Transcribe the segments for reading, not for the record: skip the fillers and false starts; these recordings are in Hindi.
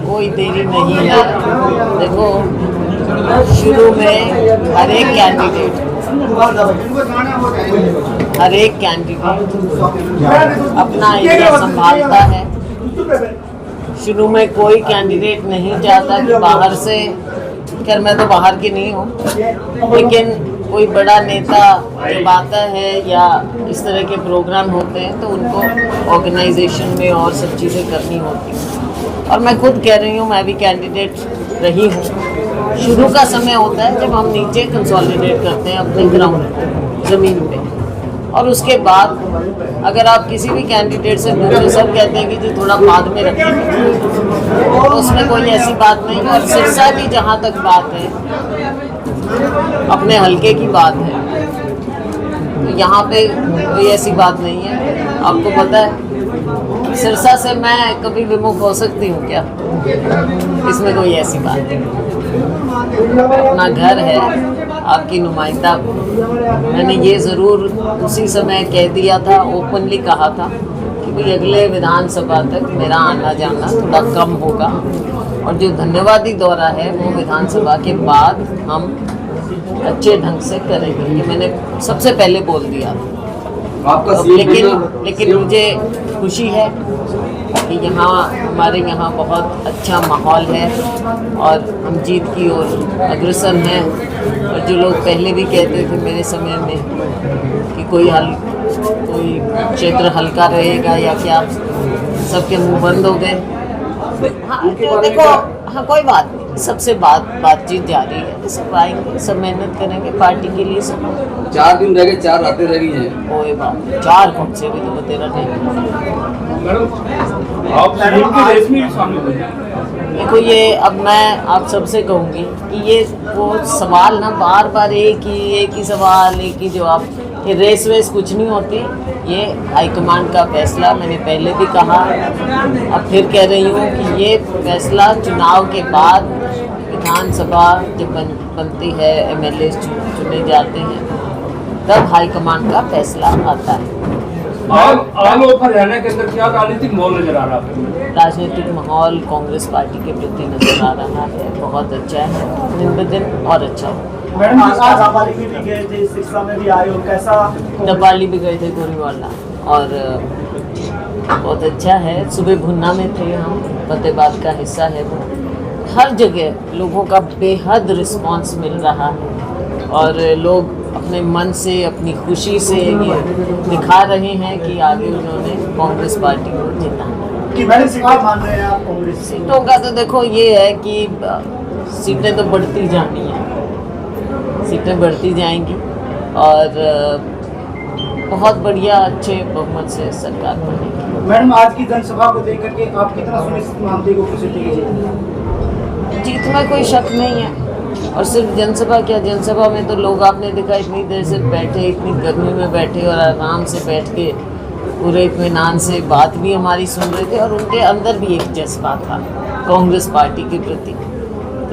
कोई देरी नहीं है। देखो, शुरू में हर एक कैंडिडेट अपना एरिया संभालता है। शुरू में कोई कैंडिडेट नहीं चाहता कि बाहर से, खैर मैं तो बाहर की नहीं हूँ, लेकिन कोई बड़ा नेता जब आता है या इस तरह के प्रोग्राम होते हैं तो उनको ऑर्गेनाइजेशन में और सब चीज़ें करनी होती हैं। और मैं खुद कह रही हूँ, मैं भी कैंडिडेट रही हूँ। शुरू का समय होता है जब हम नीचे कंसोलिडेट करते हैं अपने ग्राउंड ज़मीन पे, और उसके बाद अगर आप किसी भी कैंडिडेट से पूछो, सब कहते हैं कि जी थोड़ा बाद में रखेंगे, तो उसमें कोई ऐसी बात नहीं। और सिरसा की जहाँ तक बात है, अपने हलके की बात है, तो यहाँ पे कोई ऐसी बात नहीं है। आपको पता है सिरसा से मैं कभी विमुख हो सकती हूँ क्या? इसमें कोई ऐसी बात नहीं। अपना घर है, आपकी नुमाइंदा। मैंने ये ज़रूर उसी समय कह दिया था, ओपनली कहा था कि भाई अगले विधानसभा तक मेरा आना जाना थोड़ा कम होगा, और जो धन्यवादी दौरा है वो विधानसभा के बाद हम अच्छे ढंग से करेंगे। ये मैंने सबसे पहले बोल दिया था। लेकिन मुझे खुशी है कि यहाँ हमारे यहाँ बहुत अच्छा माहौल है और हम जीत की ओर अग्रसर हैं। और जो लोग पहले भी कहते थे मेरे समय में कि कोई क्षेत्र हल्का रहेगा या क्या, सबके मुंह बंद हो गए। हाँ देखो, हाँ कोई बात नहीं, सबसे बातचीत जारी है, सब आएंगे, सब मेहनत करेंगे पार्टी के लिए। सब 4 दिन रह गए, 4 रातें रह गई हैं। कोई बात नहीं, 4 कौन से भी तो तेरा नहीं। देखो, ये अब मैं आप सबसे कहूँगी कि ये वो सवाल ना बार बार एक ही सवाल, एक ही जवाब, ये रेस वेस कुछ नहीं होती। ये हाईकमांड का फैसला, मैंने पहले भी कहा, अब फिर कह रही हूँ कि ये फैसला चुनाव के बाद, विधानसभा जब बनती है, एमएलए चुने जाते हैं, तब हाईकमांड का फैसला आता है। आम हरियाणा के अंदर क्या राजनीतिक माहौल नजर आ रहा है? राजनीतिक माहौल कांग्रेस पार्टी के प्रति नजर आ रहा है, बहुत अच्छा है, दिन ब दिन और अच्छा हो। डब्बाली भी गए थे, सिरसा में भी आए हो, कैसा? डब्बाली भी गए थे, गोरीवाला, और बहुत अच्छा है। सुबह भुन्ना में थे हम, फतेहाबाद का हिस्सा है वो। हर जगह लोगों का बेहद रिस्पांस मिल रहा है और लोग अपने मन से, अपनी खुशी से ये दिखा रहे हैं कि आगे उन्होंने कांग्रेस पार्टी को जिताना। कि मैंने सीटें मान रहे हैं आप कांग्रेस? सीटों का तो देखो ये है कि सीटें तो बढ़ती जानी हैं, सीटें बढ़ती जाएंगी और बहुत बढ़िया अच्छे बहुमत से सरकार बनेगी। मैडम, आज की जनसभा को देख करके आप कितना सुनिश्चित मानते हो कि जीत में कोई शक नहीं है। और सिर्फ जनसभा क्या, जनसभा में तो लोग आपने देखा इतनी देर से बैठे, इतनी गर्मी में बैठे और आराम से बैठ के पूरे इत्मीनान से बात भी हमारी सुन रहे थे, और उनके अंदर भी एक जज्बा था कांग्रेस पार्टी के प्रति।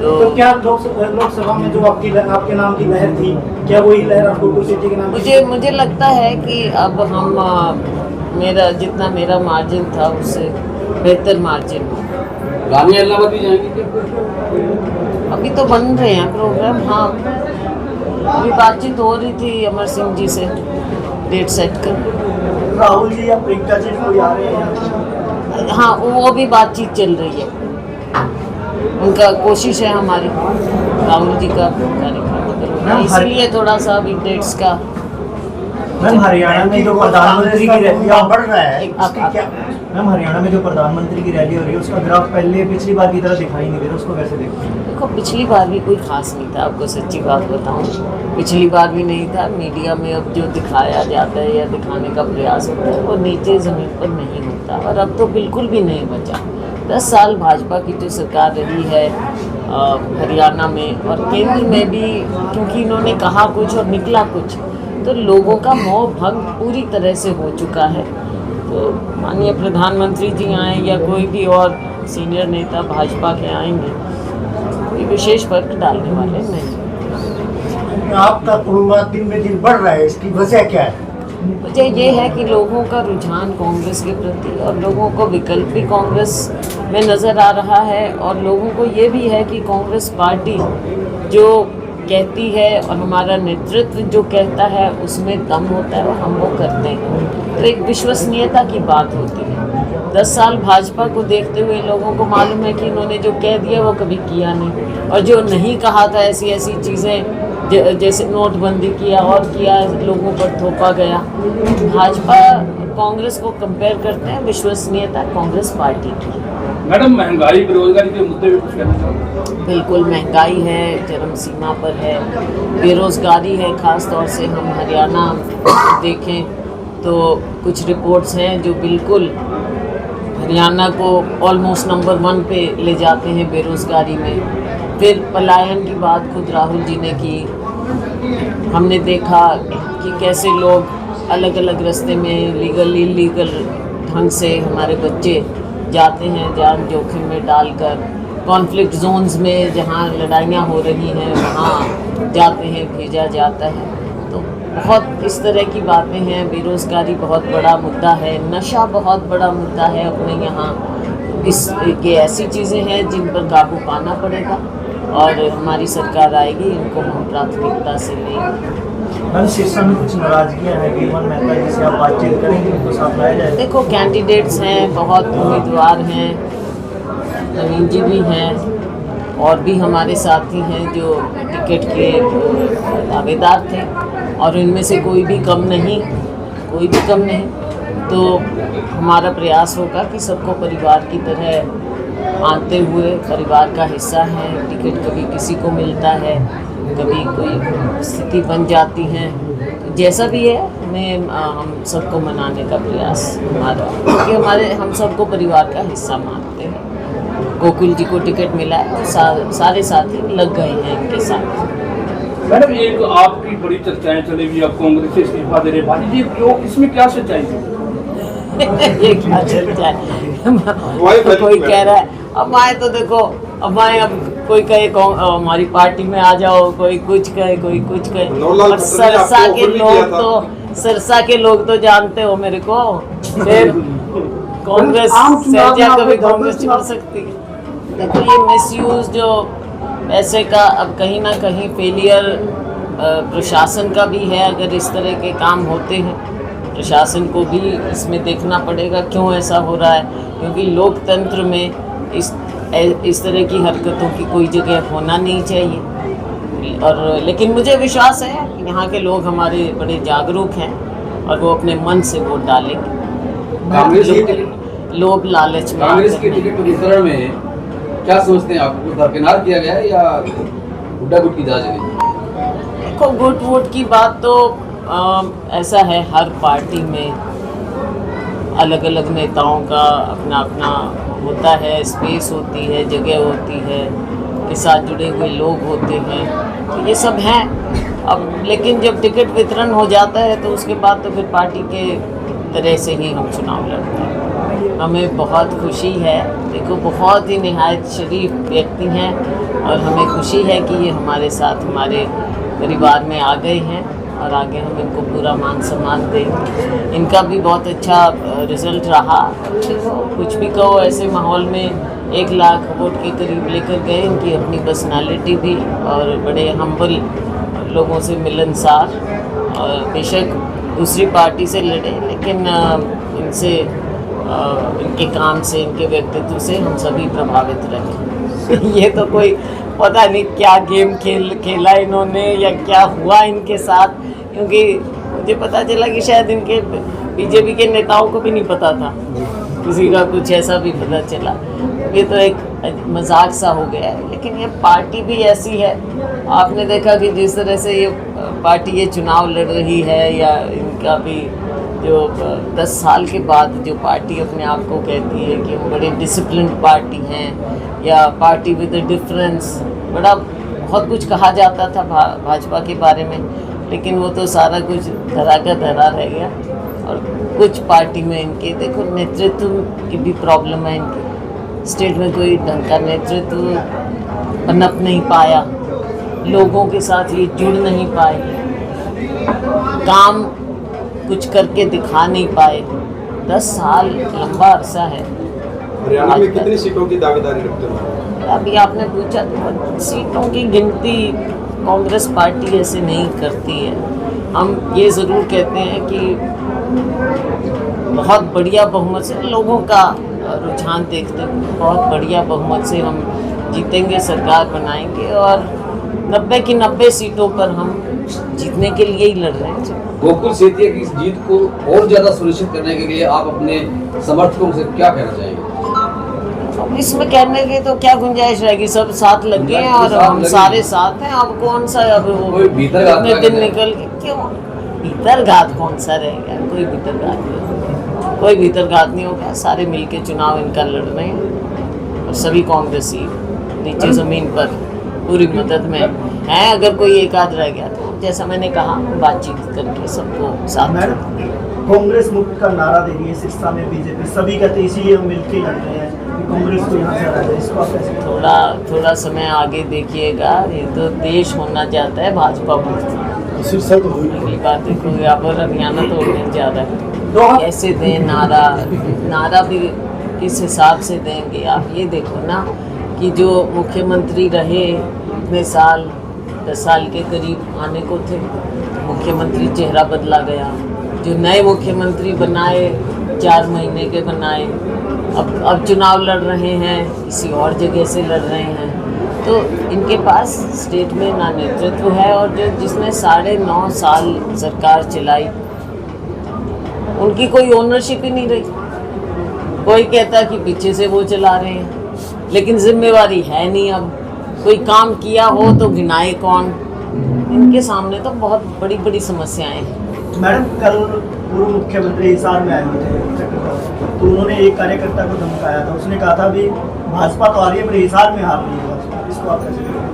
तो क्या लोकसभा में जो आपके नाम की लहर थी, क्या वही लहर आपको कुर्सी के नाम? मुझे लगता है कि अब हम जितना मेरा मार्जिन था उससे बेहतर मार्जिन हो। रानी इलाहाबाद भी जाएंगे? अभी तो बन रहे हैं प्रोग्राम। हाँ, अभी बातचीत हो रही थी अमर सिंह जी से, डेट सेट कर। राहुल जी या प्रियंका जी कोई आ रहे हैं? हाँ, वो भी बातचीत चल रही है, उनका कोशिश है हमारी राहुल जी का कार्यक्रम, इसलिए थोड़ा सा अभी डेट्स का। मैम, हरियाणा में जो प्रधानमंत्री की रैली बढ़ रहा है, मैम हरियाणा में जो प्रधानमंत्री की रैली हो रही है उसका ग्राफ पिछली बार की तरह दिखाई नहीं दे रहा, उसको कैसे देखते हैं? देखो, पिछली बार भी कोई खास नहीं था, आपको सच्ची बात बताऊं, पिछली बार भी नहीं था। मीडिया में अब जो दिखाया जाता है या दिखाने का प्रयास होता है वो नीचे ज़मीन पर नहीं होता, और अब तो बिल्कुल भी नहीं बचा। 10 साल भाजपा की जो सरकार रही है हरियाणा में और केंद्र में भी, क्योंकि इन्होंने कहा कुछ और निकला कुछ, तो लोगों का मोह भंग पूरी तरह से हो चुका है। तो माननीय प्रधानमंत्री जी आए या कोई भी और सीनियर नेता भाजपा के आएंगे, कोई विशेष फर्क डालने वाले नहीं। आपका तुलना दिन में दिन बढ़ रहा है, इसकी वजह क्या है? वजह ये है कि लोगों का रुझान कांग्रेस के प्रति, और लोगों को विकल्पी कांग्रेस में नज़र आ रहा है। और लोगों को ये भी है कि कांग्रेस पार्टी जो कहती है और हमारा नेतृत्व जो कहता है उसमें दम होता है और हम वो करते हैं। तो एक विश्वसनीयता की बात होती है। 10 साल भाजपा को देखते हुए लोगों को मालूम है कि इन्होंने जो कह दिया वो कभी किया नहीं, और जो नहीं कहा था ऐसी ऐसी चीज़ें जैसे नोटबंदी किया और किया, लोगों पर थोपा गया। भाजपा कांग्रेस को कंपेयर करते हैं विश्वसनीयता कांग्रेस पार्टी की। मैडम, महंगाई बेरोजगारी के मुद्दे पे कुछ कहना चाहूँगा। बिल्कुल महंगाई है, चरम सीमा पर है, बेरोज़गारी है। ख़ास तौर से हम हरियाणा देखें तो कुछ रिपोर्ट्स हैं जो बिल्कुल हरियाणा को ऑलमोस्ट नंबर 1 पे ले जाते हैं बेरोज़गारी में। फिर पलायन की बात खुद राहुल जी ने की। हमने देखा कि कैसे लोग अलग अलग रास्ते में लीगल इलीगल ढंग से हमारे बच्चे जाते हैं, जान जोखिम में डालकर कॉन्फ्लिक्ट जोन्स में जहाँ लड़ाइयाँ हो रही हैं वहाँ जाते हैं, भेजा जाता है। तो बहुत इस तरह की बातें हैं। बेरोज़गारी बहुत बड़ा मुद्दा है, नशा बहुत बड़ा मुद्दा है अपने यहाँ। ये ऐसी चीज़ें हैं जिन पर काबू पाना पड़ेगा और हमारी सरकार आएगी, इनको हम प्राथमिकता से लेंगे। मैम, सिरसा में कुछ नाराजगियाँ हैं, वीरवन मेहता जी से आप बातचीत करेंगे, उनको साथ लाया जाए? देखो, कैंडिडेट्स हैं, बहुत उम्मीदवार हैं, नवीन जी भी हैं और भी हमारे साथी हैं जो टिकट के दावेदार थे, और इनमें से कोई भी कम नहीं। तो हमारा प्रयास होगा कि सबको परिवार की तरह मानते हुए, परिवार का हिस्सा है। टिकट कभी किसी को मिलता है, कभी कोई स्थिति बन जाती है, तो जैसा भी है हम सबको मनाने का प्रयास हमारा, क्योंकि हम सबको परिवार का हिस्सा मानते हैं। गोकुल जी को टिकट मिला है और सारे साथी लग गए हैं इनके साथ। मैडम, एक आपकी बड़ी चर्चाएं चली हुई, आप कांग्रेस से इस्तीफा दे रहे, भाजी जी क्यों, इसमें क्या सच्चाई है? ये क्या चर्चा है? कोई कह रहा है अब आए, तो देखो अब आए, अब कोई कहे हमारी पार्टी में आ जाओ, कोई कुछ कहे, कोई कुछ कहे। और सिरसा के लोग तो जानते हो मेरे को, फिर कांग्रेस से कभी कांग्रेस छोड़ सकती है। देखो, ये मिसयूज जो पैसे का अब कहीं ना कहीं फेलियर प्रशासन का भी है। अगर इस तरह के काम होते हैं, प्रशासन को भी इसमें देखना पड़ेगा क्यों ऐसा हो रहा है, क्योंकि लोकतंत्र में इस तरह की हरकतों की कोई जगह होना नहीं चाहिए। और लेकिन मुझे विश्वास है कि यहाँ के लोग हमारे बड़े जागरूक हैं और वो अपने मन से वोट डालेंगे। लोभ लालच में कांग्रेस के टिकट वितरण में क्या सोचते हैं, आपको दरकिनार किया गया है या गुड्डा-गुड की जांच है? देखो, गुट वोट की बात तो ऐसा है, हर पार्टी में अलग अलग नेताओं का अपना अपना होता है, स्पेस होती है, जगह होती है, के साथ जुड़े हुए लोग होते हैं, तो ये सब हैं। अब लेकिन जब टिकट वितरण हो जाता है तो उसके बाद तो फिर पार्टी के तरह से ही हम चुनाव लड़ते हैं। हमें बहुत खुशी है, देखो बहुत ही निहायत शरीफ व्यक्ति हैं और हमें खुशी है कि ये हमारे साथ हमारे परिवार में आ गए हैं और आगे हम इनको पूरा मान सम्मान दें। इनका भी बहुत अच्छा रिज़ल्ट रहा। देखो, कुछ भी कहो, ऐसे माहौल में 1 लाख वोट के करीब लेकर गए। इनकी अपनी पर्सनालिटी भी और बड़े हम्बल लोगों से मिलनसार, और बेशक दूसरी पार्टी से लड़े लेकिन इनसे इनके काम से, इनके व्यक्तित्व से हम सभी प्रभावित रहे। ये तो कोई पता नहीं क्या गेम खेला इन्होंने या क्या हुआ इनके साथ, क्योंकि मुझे पता चला कि शायद इनके बीजेपी के नेताओं को भी नहीं पता था, किसी का कुछ ऐसा भी पता चला। ये तो एक मजाक सा हो गया है, लेकिन ये पार्टी भी ऐसी है। आपने देखा कि जिस तरह से ये पार्टी ये चुनाव लड़ रही है, या इनका भी जो 10 साल के बाद जो पार्टी अपने आप को कहती है कि हम बड़े डिसिप्लिन्ड पार्टी हैं, या पार्टी विद अ डिफरेंस, बहुत कुछ कहा जाता था भाजपा के बारे में, लेकिन वो तो सारा कुछ धरा का धरा रह गया। और कुछ पार्टी में इनके देखो नेतृत्व की भी प्रॉब्लम है। इनके स्टेट में कोई ढंग का नेतृत्व पनप नहीं पाया, लोगों के साथ ये जुड़ नहीं पाए, काम कुछ करके दिखा नहीं पाए। 10 साल लंबा अरसा है, हरियाणा में कितनी सीटों की दावेदारी रखते हो? अभी आपने पूछा तो सीटों की गिनती कांग्रेस पार्टी ऐसे नहीं करती है। हम ये ज़रूर कहते हैं कि बहुत बढ़िया बहुमत से, लोगों का रुझान देखते हुए बहुत बढ़िया बहुमत से हम जीतेंगे, सरकार बनाएंगे और 90 की 90 सीटों पर हम जीतने के लिए ही लड़ रहे हैं। गोकुल सेतिया की इस जीत को और ज्यादा सुनिश्चित करने के लिए आप अपने समर्थकों से क्या कहना चाहेंगे? इसमें कहने की तो क्या गुंजाइश रहेगी, सब साथ लग गए हैं और हम सारे साथ हैं। अब कौन सा अब कोई भीतरघात इतने दिन निकल के क्यों भीतरघात कौन सा रहेगा? कोई भीतरघात नहीं, कोई भीतरघात नहीं होगा। सारे मिलके चुनाव इनका लड़ रहे हैं और सभी कांग्रेसी नीचे जमीन पर पूरी मदद में है। अगर कोई एक आध रह गया तो जैसा मैंने कहा बातचीत करके सबको साथ। मैडम, कांग्रेस मुक्त का नारा दे रही है सिरसा में बीजेपी, सभी कहते हैं इसीलिए हम मिलके लड़ रहे हैं कि कांग्रेस को यहाँ से हरा जाए। इसको आप कैसे? थोड़ा समय आगे देखिएगा। ये तो देश होना चाहता है भाजपा मुक्त। सिरसा तो हुई अगली बात देखो, यहाँ पर हरियाणा तो होने जा रहा है। कैसे दें नारा भी किस हिसाब से देंगे? आप ये देखो ना कि जो मुख्यमंत्री रहे इतने साल, 10 साल के करीब आने को थे, मुख्यमंत्री चेहरा बदला गया। जो नए मुख्यमंत्री बनाए 4 महीने के बनाए, अब चुनाव लड़ रहे हैं, किसी और जगह से लड़ रहे हैं। तो इनके पास स्टेट में ना नेतृत्व है और जो जिसने 9.5 साल सरकार चलाई उनकी कोई ओनरशिप ही नहीं रही। कोई कहता है कि पीछे से वो चला रहे हैं, लेकिन जिम्मेवारी है नहीं। अब कोई काम किया हो तो गिनाए कौन? इनके सामने तो बहुत बड़ी बड़ी समस्याएं हैं। मैडम, कल पूर्व मुख्यमंत्री हिसार में आए हुए थे, तो उन्होंने एक कार्यकर्ता को धमकाया था। उसने कहा था भी भाजपा तो आ रही है पर हिसार में हार रही है भाजपा। इसको आप कैसे देखते हैं?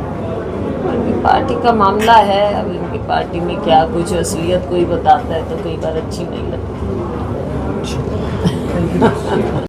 इनकी पार्टी का मामला है। अब इनकी पार्टी में क्या कुछ असलियत कोई बताता है तो कई बार अच्छी नहीं लगती।